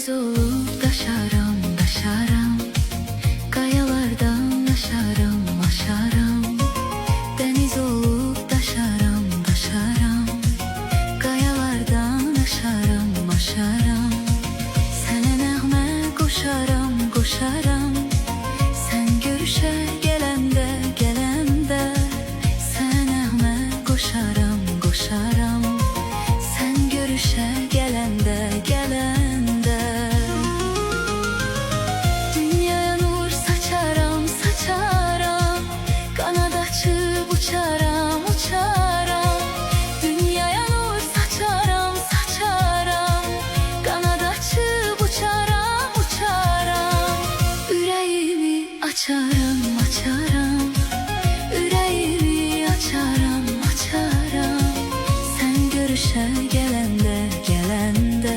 Deniz olup taşarım, taşarım. Kayalardan aşarım, aşarım. Deniz olup taşarım, taşarım. Kayalardan aşarım, aşarım. Sənə nəğmə qoşarım, qoşarım. Sən görüşə gələndə, gələndə. Sənə nəğmə qoşarım, qoşarım. Sən görüşə gələndə, gələndə. Dünyaya nur saçaram, saçaram. Qanad açıb uçaram, uçaram. Dünyaya nur saçaram, saçaram. Qanad açıb uçaram, uçaram. Ürəyimi açaram, açaram. Ürəyimi açaram, açaram. Sən görüşə gələndə, gələndə.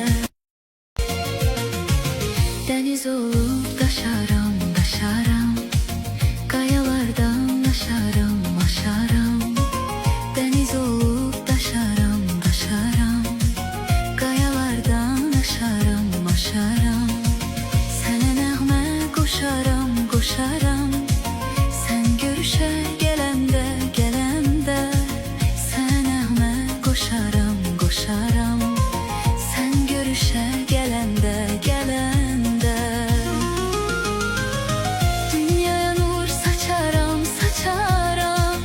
Deniz olup taşarım, taşarım. Kayalardan aşarım, aşarım. Deniz olup taşarım, taşarım. Kayalardan aşarım, aşarım. Sənə nəğmə qoşarım, qoşarım. Sən görüşə gələndə, gələndə. Sənə nəğmə qoşarım, qoşarım. Sən görüşə gələndə, gələndə. Dünyaya nur saçaram, saçaram.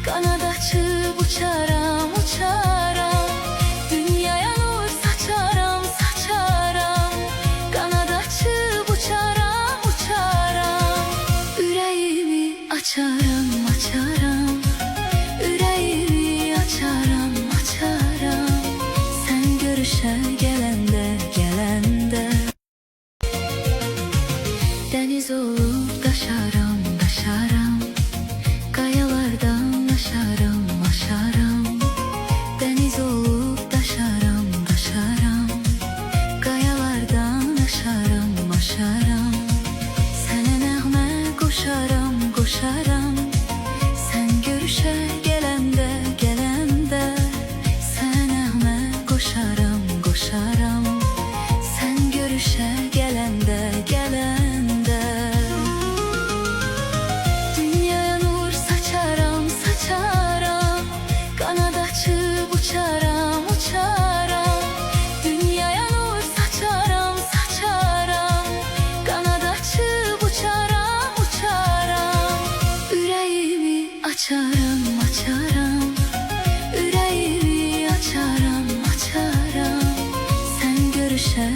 Qanad açıb uçaram, uçaram. Dünyaya nur saçaram, saçaram. Qanad açıb uçaram, uçaram. Ürəyimi açaram, açaram. Ürəyimi açaram, açaram. Sən görüşə gələndə, gələndə. Deniz olup taşarım, taşarım. Kayalardan aşarım, aşarım. Deniz olup taşarım, taşarım. Kayalardan aşarım, aşarım. Sənə nəğmə qoşarım, qoşarım. Sən görüşə gələndə, gələndə. Sənə nəğmə qoşarım, qoşarım. Sən görüşə gələndə, gələndə. Dünyaya nur saçaram, saçaram. Qanad açıb uçaram, uçaram. Dünyaya nur saçaram, saçaram. Qanad açıb uçaram, uçaram. Ürəyimi açaram, açaram. Ürəyimi açaram, açaram. Sən görüşə